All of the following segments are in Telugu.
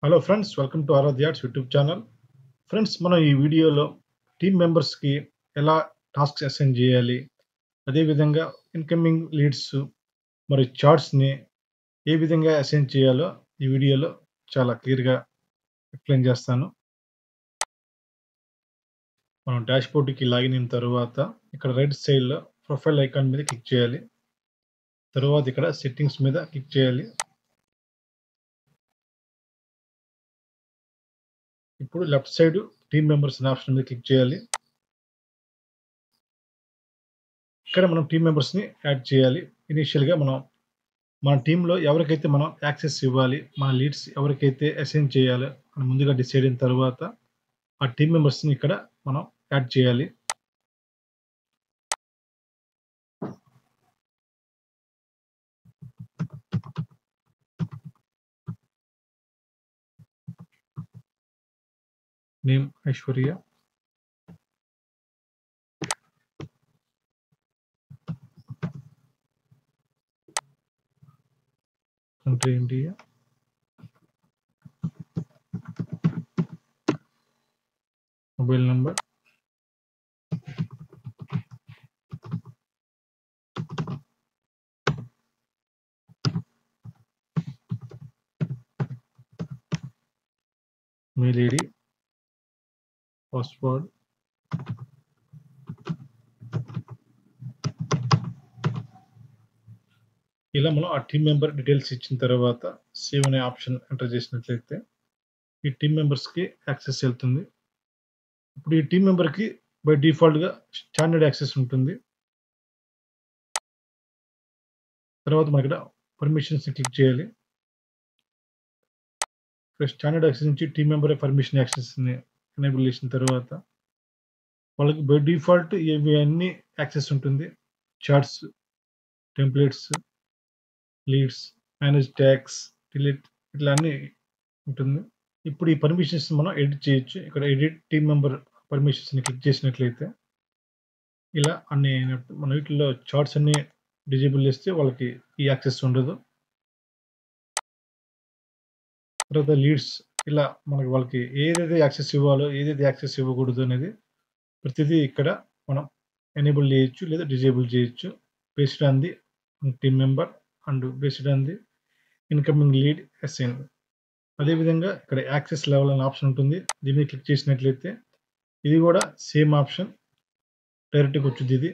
Hello friends, welcome to Aradhya's YouTube channel. Friends, మనం ఈ వీడియోలో టీమ్ మెంబర్స్కి ఎలా టాస్క్స్ అసైన్ చేయాలి, అదేవిధంగా ఇన్కమింగ్ లీడ్స్ మరియు చార్ట్స్ని ఏ విధంగా అసైన్ చేయాలో ఈ వీడియోలో చాలా క్లియర్గా ఎక్స్ప్లెయిన్ చేస్తాను. మనం డాష్బోర్డ్కి లాగిన్ అయిన తర్వాత ఇక్కడ రైట్ సైడ్లో ప్రొఫైల్ ఐకాన్ మీద క్లిక్ చేయాలి. తర్వాత ఇక్కడ సెట్టింగ్స్ మీద క్లిక్ చేయాలి. ఇప్పుడు left side team members option మీద క్లిక్ చేయాలి. ఇక్కడ మనం టీమ్ మెంబర్స్ని యాడ్ చేయాలి. ఇనీషియల్గా మన టీంలో ఎవరికైతే మనం యాక్సెస్ ఇవ్వాలి, మన లీడ్స్ ఎవరికైతే అసైన్ చేయాలో మనం ముందుగా డిసైడ్ అయిన తర్వాత ఆ టీమ్ మెంబర్స్ని ఇక్కడ మనం యాడ్ చేయాలి. Name Aishwarya, country India, mobile number, mail ID, password, ఇలా మనం ఆ టీమ్ మెంబర్ డీటెయిల్స్ ఇచ్చిన తర్వాత సేవ్ అనే ఆప్షన్ ఎంటర్ చేసినట్లయితే ఈ టీమ్ మెంబర్స్కి యాక్సెస్ వెళ్తుంది. ఇప్పుడు ఈ టీమ్ మెంబర్కి బై డిఫాల్ట్గా స్టాండర్డ్ యాక్సెస్ ఉంటుంది. తర్వాత మనం ఇక్కడ పర్మిషన్స్ని క్లిక్ చేయాలి. ఇక్కడ స్టాండర్డ్ యాక్సెస్ నుంచి టీమ్ మెంబర్ పర్మిషన్ యాక్సెస్ని ఎనేబుల్ చేసిన తర్వాత వాళ్ళకి బై డిఫాల్ట్ ఇవి అన్ని యాక్సెస్ ఉంటుంది. Charts, templates, leads, manage tags, delete ఇట్లా అన్ని ఉంటుంది. ఇప్పుడు ఈ పర్మిషన్స్ మనం ఎడిట్ చేయొచ్చు. ఇక్కడ ఎడిట్ టీమ్ మెంబర్ పర్మిషన్స్ని క్లిక్ చేసినట్లయితే ఇలా అన్ని మన వీటిలో చార్ట్స్ అన్ని డిజేబుల్ చేస్తే వాళ్ళకి ఈ యాక్సెస్ ఉండదు. తర్వాత లీడ్స్ ఇలా మనకి వాళ్ళకి ఏదైతే యాక్సెస్ ఇవ్వాలో ఏదైతే యాక్సెస్ ఇవ్వకూడదు అనేది ప్రతిదీ ఇక్కడ మనం ఎనేబుల్ చేయొచ్చు లేదా డిజేబుల్ చేయొచ్చు based on the team member and based on the incoming lead assign. అదేవిధంగా ఇక్కడ యాక్సెస్ లెవెల్ అనే ఆప్షన్ ఉంటుంది. దీని మీద క్లిక్ చేసినట్లయితే ఇది కూడా సేమ్ ఆప్షన్ డైరెక్ట్గా వచ్చింది. ఇది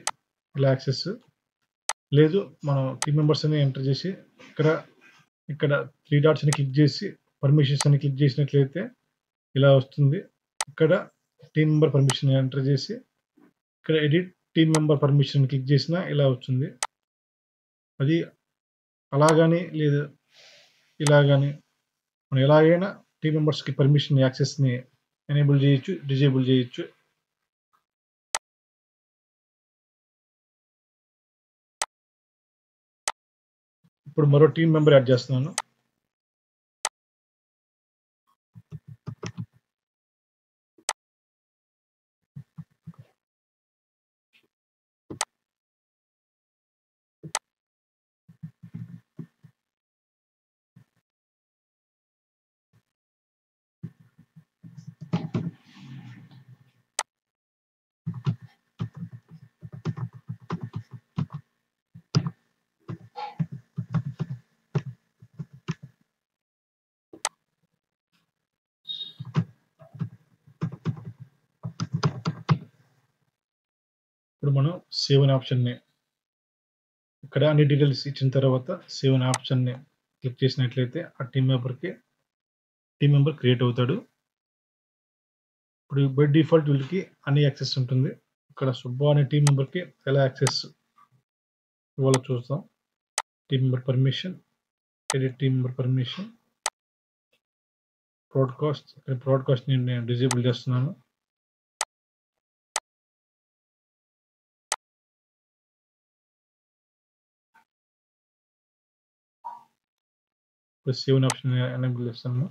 ఇలా యాక్సెస్ లేదు, మనం టీమ్ మెంబర్స్ అని ఎంటర్ చేసి ఇక్కడ 3 డాట్స్ అని క్లిక్ చేసి పర్మిషన్స్ అని క్లిక్ చేసినట్లయితే ఇలా వస్తుంది. ఇక్కడ టీమ్ మెంబర్ పర్మిషన్ ఎంటర్ చేసి ఇక్కడ edit team member permission click చేసినా ఇలా వచ్చింది. అది అలాగని లేదు ఇలాగని మనం ఎలాగైనా టీమ్ మెంబర్స్కి పర్మిషన్ యాక్సెస్ని ఎనేబుల్ చేయొచ్చు, డిజేబుల్ చేయొచ్చు. ఇప్పుడు మరో టీమ్ మెంబర్ యాడ్ చేస్తున్నాను. ఇప్పుడు మనం సేవ్ అనే ఆప్షన్ని ఇక్కడ అన్ని డీటెయిల్స్ ఇచ్చిన తర్వాత సేవ్ అనే ఆప్షన్ని క్లిక్ చేసినట్లయితే ఆ టీమ్ మెంబర్ క్రియేట్ అవుతాడు. ఇప్పుడు బై డిఫాల్ట్ వీళ్ళకి అన్ని యాక్సెస్ ఉంటుంది. ఇక్కడ సుబ్బా అనే టీమ్ మెంబర్కి ఎలా యాక్సెస్ ఇవ్వాలో చూస్తాం. Team member permission, edit team member permission, broadcast నేను డిజేబుల్ చేస్తున్నాను. సేవ్ అనే ఆప్షన్ ఎనేబుల్ చేస్తాను.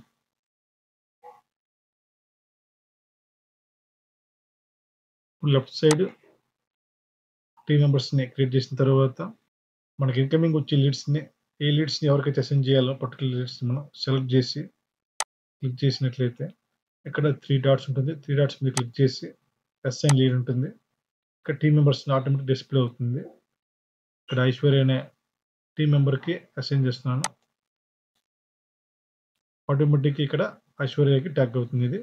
లెఫ్ట్ సైడ్ టీమ్ మెంబర్స్ని క్రియేట్ చేసిన తర్వాత మనకి ఇన్కమింగ్ వచ్చే లీడ్స్ని ఎవరికైతే అసైన్ చేయాలో పర్టికులర్ లీడ్స్ మనం సెలెక్ట్ చేసి క్లిక్ చేసినట్లయితే ఇక్కడ 3 డాట్స్ ఉంటుంది. 3 డాట్స్ మీద క్లిక్ చేసి అసైన్ లీడ్ ఉంటుంది. ఇక్కడ టీమ్ మెంబర్స్ ఆటోమేటిక్ డిస్‌ప్లే అవుతుంది. ఇక్కడ ఐశ్వర్య అనే టీమ్ మెంబర్‌కి అసైన్ చేస్తున్నాను. ఆటోమేటిక్‌గా ఇక్కడ ఐశ్వర్యకి ట్యాగ్ అవుతుంది ఇది.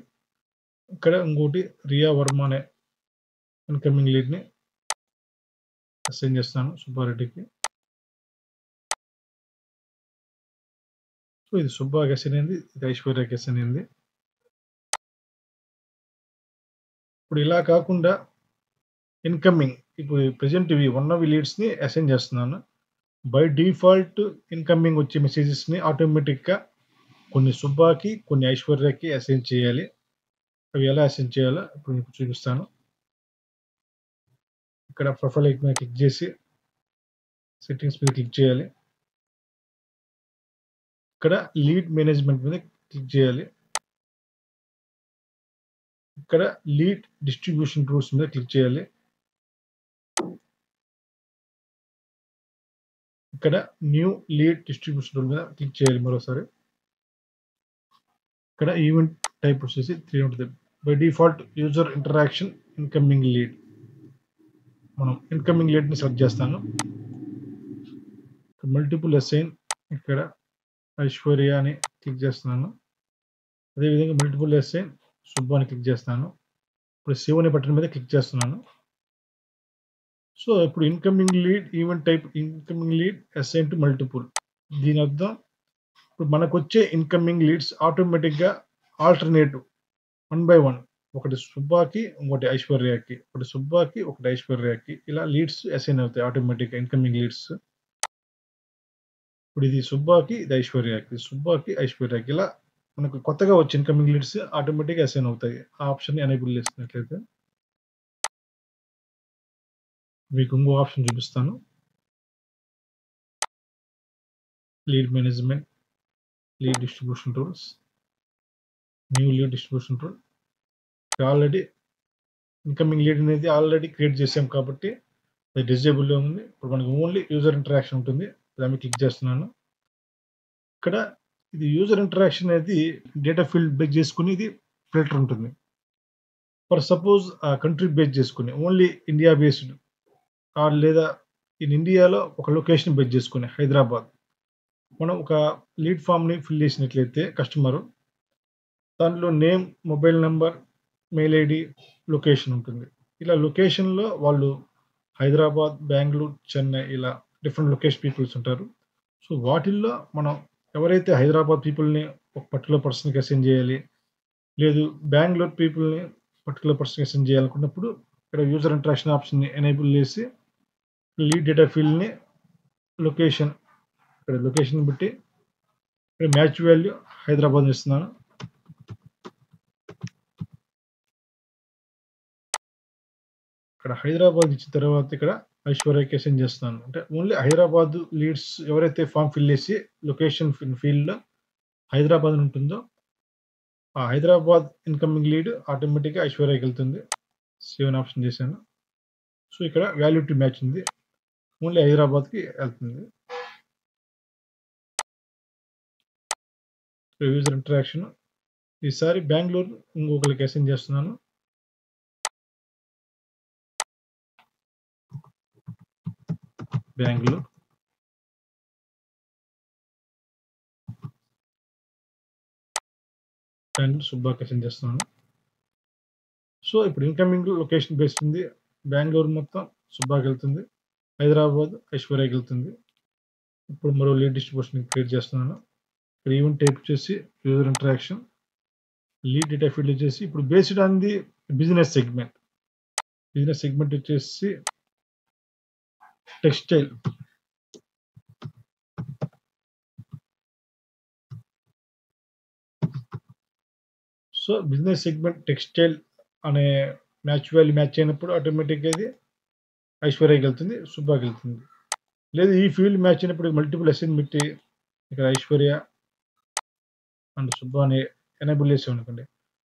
ఇక్కడ ఇంకోటి రియా వర్మ అనే ఇన్‌కమింగ్ లీడ్‌ని అసైన్ చేస్తాను సుబ్బారెడ్డికి. సో, ఇది సుబ్బాకి అసైన్ అయింది. ఇది ఐశ్వర్యకి అసైన్ అయింది. ఇప్పుడు ఇలా కాకుండా ఇన్‌కమింగ్ ఇప్పుడు ప్రెజెంట్ ఇవి ఉన్నవి లీడ్స్‌ని అసైన్ చేస్తున్నాను. బై డిఫాల్ట్ ఇన్‌కమింగ్ వచ్చే మెసేజెస్‌ని ఆటోమేటిక్‌గా కొన్ని సుబ్బాకి, కొన్ని ఐశ్వర్యకి అసైన్ చేయాలి. అవి ఎలా అసైన్ చేయాలో ఇప్పుడు మీకు చూపిస్తాను. ఇక్కడ ప్రొఫైల్ ఐకాన్ మీద క్లిక్ చేసి సెట్టింగ్స్ మీద క్లిక్ చేయాలి. ఇక్కడ లీడ్ మేనేజ్మెంట్ మీద క్లిక్ చేయాలి. ఇక్కడ లీడ్ డిస్ట్రిబ్యూషన్ రూల్స్ మీద క్లిక్ చేయాలి. ఇక్కడ న్యూ లీడ్ డిస్ట్రిబ్యూషన్ రూల్ మీద క్లిక్ చేయాలి మరోసారి. ఇక్కడ ఈవెంట్ టైప్ వచ్చేసి 3 ఉంటుంది. By default user interaction incoming lead. మనం ఇన్‌కమింగ్ లీడ్‌ని సెలెక్ట్ చేస్తాను. మల్టిపుల్ అసైన్ ఇక్కడ ఐశ్వర్య అని క్లిక్ చేస్తున్నాను. అదేవిధంగా మల్టిపుల్ అసైన్ సుబ్బు అని క్లిక్ చేస్తాను. ఇప్పుడు సేవ్ అనే బటన్ మీద క్లిక్ చేస్తున్నాను. సో, ఇప్పుడు incoming lead event type incoming lead assign to multiple. దీని అర్థం ఇప్పుడు మనకొచ్చే ఇన్‌కమింగ్ లీడ్స్ ఆటోమేటిక్‌గా ఆల్టర్‌నేటివ్ 1 బై 1 ఒకటి సుబ్బాకి, ఇంకోటి ఐశ్వర్యకి, ఒకటి సుబ్బాకి, ఒకటి ఐశ్వర్యకి ఇలా లీడ్స్ అసైన్ అవుతాయి ఆటోమేటిక్‌గా ఇన్‌కమింగ్ లీడ్స్. ఇప్పుడు ఇది సుబ్బాకి, ఇది ఐశ్వర్యకి, సుబ్బాకి, ఐశ్వర్యకి ఇలా మనకు కొత్తగా వచ్చే ఇన్‌కమింగ్ లీడ్స్ ఆటోమేటిక్‌గా అసైన్ అవుతాయి. ఆ ఆప్షన్‌ని ఎనేబుల్ చేసినట్లయితే మీకు ఇంకో ఆప్షన్ చూపిస్తాను. Lead management, lead distribution rules, new lead distribution rule. Already incoming lead అనేది ఆల్రెడీ క్రియేట్ చేసాం కాబట్టి అది డిజేబుల్‌లో ఉంది. ఇప్పుడు మనకు ఓన్లీ యూజర్ ఇంటరాక్షన్ ఉంటుంది. దాని మీద క్లిక్ చేస్తున్నాను. ఇక్కడ ఇది యూజర్ ఇంటరాక్షన్ అనేది డేటా ఫీల్డ్ బేస్ చేసుకొని ఇది ఫిల్టర్ ఉంటుంది. ఫర్ సపోజ్ కంట్రీ బేస్ చేసుకొని ఓన్లీ ఇండియా బేస్డ్ లేదా ఇన్ ఇండియాలో ఒక లొకేషన్ బేస్ చేసుకొని హైదరాబాద్. మనం ఒక లీడ్ ఫామ్‌ని ఫిల్ చేసినట్లయితే కస్టమరు దాంట్లో name, mobile number, mail ID, location ఉంటుంది. ఇలా లొకేషన్‌లో వాళ్ళు హైదరాబాద్, బెంగుళూరు, చెన్నై ఇలా డిఫరెంట్ లొకేషన్ పీపుల్స్ ఉంటారు. సో, వాటిల్లో మనం ఎవరైతే హైదరాబాద్ పీపుల్‌ని ఒక పర్టిక్యులర్ పర్సన్‌కి అసైన్ చేయాలి. లేదు బెంగుళూరు పీపుల్‌ని పర్టిక్యులర్ పర్సన్‌కి అసైన్ చేయాలనుకున్నప్పుడు ఇక్కడ యూజర్ ఇంటరాక్షన్ ఆప్షన్‌ని ఎనేబుల్ చేసి లీడ్ డేటా ఫీల్డ్‌ని లొకేషన్ ఇక్కడ లొకేషన్ బట్టి ఇక్కడ మ్యాచ్ వాల్యూ హైదరాబాద్ ఇస్తున్నాను. ఇక్కడ హైదరాబాద్ ఇచ్చిన తర్వాత ఇక్కడ ఐశ్వర్యకి అసైన్ చేస్తున్నాను. అంటే ఓన్లీ హైదరాబాద్ లీడ్స్ ఎవరైతే ఫామ్ ఫిల్ చేసి లొకేషన్ ఫీల్డ్‌లో హైదరాబాద్ అని ఉంటుందో ఆ హైదరాబాద్ ఇన్‌కమింగ్ లీడ్ ఆటోమేటిక్‌గా ఐశ్వర్యకి వెళ్తుంది. సేవ్ అని ఆప్షన్ చేశాను. సో, ఇక్కడ వాల్యూ టు మ్యాచ్ ఉంది. ఓన్లీ హైదరాబాద్‌కి వెళ్తుంది. యూజర్ ఇంటరాక్షన్ ఈసారి బెంగుళూరు ఇంకొకరికి అసైన్ చేస్తున్నాను. బెంగుళూరు. బెంగుళూరు సుబ్బాకి అసైన్ చేస్తున్నాను. సో, ఇప్పుడు ఇన్‌కమింగ్ లొకేషన్ బేస్డ్ ఉంది. బెంగుళూరు మొత్తం సుబ్బాకి వెళ్తుంది. హైదరాబాద్ ఐశ్వర్యకి వెళ్తుంది. ఇప్పుడు మరో లీడ్ డిస్ట్రిబ్యూషన్ క్రియేట్ చేస్తున్నాను. ఇక్కడ ఈవెంట్ టైప్ వచ్చేసి user interaction. Lead data field వచ్చేసి ఇప్పుడు based on the business segment. Business segment వచ్చేసి textile. So, business segment textile అనే మ్యాచ్ వాల్యూ మ్యాచ్ అయినప్పుడు ఆటోమేటిక్‌గా ఇది ఐశ్వర్యకి వెళ్తుంది. సుబ్బాకి వెళ్తుంది. లేదు ఈ ఫీల్డ్ మ్యాచ్ అయినప్పుడు మల్టిపుల్ అసైన్ పెట్టి ఇక్కడ ఐశ్వర్య అండ్ సుబ్బా అని ఎనేబుల్ చేసామనుకోండి.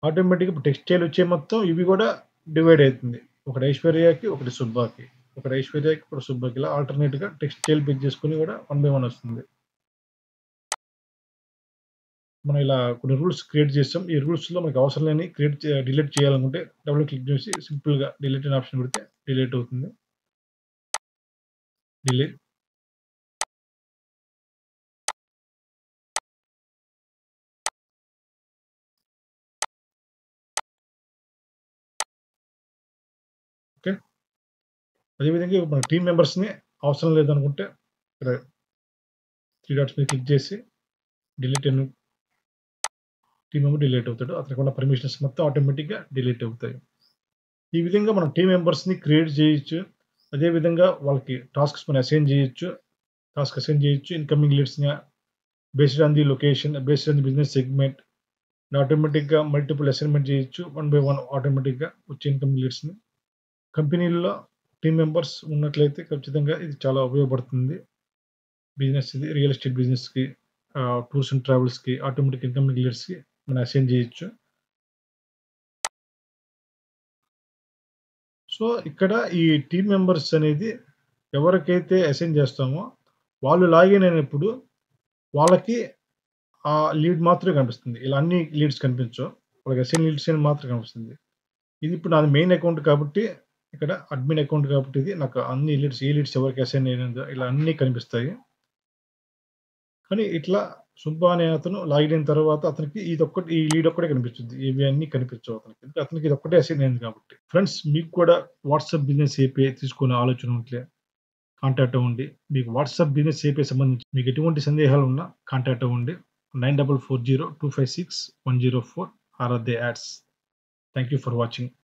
ఆటోమేటిక్‌గా ఇప్పుడు టెక్స్టైల్ వచ్చే మొత్తం ఇవి కూడా డివైడ్ అవుతుంది. ఒకటి ఐశ్వర్యకి, ఒకటి సుబ్బాకి. ఒకటి ఐశ్వర్యకి, ఒకటి సుబ్బాకి ఇలా ఆల్టర్‌నేట్‌గా టెక్స్టైల్ బేస్ చేసుకొని కూడా 1 బై 1 వస్తుంది. మనం ఇలా కొన్ని రూల్స్ క్రియేట్ చేసాం. ఈ రూల్స్‌లో మనకు అవసరం లేని డిలీట్ చేయాలనుకుంటే డబుల్ క్లిక్ చేసి సింపుల్‌గా డిలీట్ అనే ఆప్షన్ కొడితే డిలీట్ అవుతుంది. డిలీట్. ఓకే. అదేవిధంగా మన టీమ్ మెంబర్స్‌ని అవసరం లేదనుకుంటే ఇక్కడ 3 డాట్స్ మీద క్లిక్ చేసి డిలీట్ అని టీమ్ మెంబర్ డిలీట్ అవుతాడు. అతనికి పర్మిషన్స్ మొత్తం ఆటోమేటిక్‌గా డిలీట్ అవుతాయి. ఈ విధంగా మనం టీమ్ మెంబర్స్‌ని క్రియేట్ చేయొచ్చు. అదే విధంగా వాళ్ళకి టాస్క్స్ మనం అసైన్ చేయొచ్చు. ఇన్‌కమింగ్ లీడ్స్‌ని based on the location, based on the business segment ఆటోమేటిక్‌గా మల్టిపుల్ అసైన్‌మెంట్ చేయొచ్చు. వన్ బై వన్ ఆటోమేటిక్‌గా వచ్చే ఇన్‌కమింగ్ లీడ్స్‌ని. కంపెనీల్లో టీమ్ మెంబర్స్ ఉన్నట్లయితే ఖచ్చితంగా ఇది చాలా ఉపయోగపడుతుంది. ఇది రియల్ ఎస్టేట్ బిజినెస్‌కి, టూర్స్ అండ్ ట్రావెల్స్‌కి, ఆటోమేటిక్ ఇన్‌కమింగ్ లీడ్స్‌కి మనం అసైన్ చేయొచ్చు. సో, ఇక్కడ ఈ టీమ్ మెంబర్స్ అనేది ఎవరికైతే అసైన్ చేస్తామో వాళ్ళు లాగిన్ అయినప్పుడు వాళ్ళకి ఆ లీడ్ మాత్రమే కనిపిస్తుంది. ఇలా అన్ని లీడ్స్ కనిపించవు. వాళ్ళకి అసైన్ లీడ్స్ అని మాత్రమే కనిపిస్తుంది. ఇది ఇప్పుడు నాది మెయిన్ అకౌంట్ కాబట్టి ఇక్కడ అడ్మిన్ అకౌంట్ కాబట్టి ఇది నాకు అన్ని లీడ్స్, ఏ లీడ్స్ ఎవరికి అసైన్ అయినదో ఇలా అన్నీ కనిపిస్తాయి. కానీ ఇట్లా సుబ్బ అనే అతను లాగిన్ అయిన తర్వాత అతనికి ఈ లీడ్ ఒక్కటే కనిపించుద్ది. ఇవి అన్నీ కనిపించవు అతనికి. ఎందుకంటే అతనికి ఇదొక్కటే అసైన్ అయింది కాబట్టి. ఫ్రెండ్స్ మీకు కూడా వాట్సాప్ బిజినెస్ ఏపీఐ తీసుకునే ఆలోచన ఉంటే కాంటాక్ట్ అవ్వండి. మీకు వాట్సాప్ బిజినెస్ ఏపీఐ సంబంధించి మీకు ఎటువంటి సందేహాలున్నా కాంటాక్ట్ అవ్వండి. 9440 256 104 are are the ads. Thank you for watching.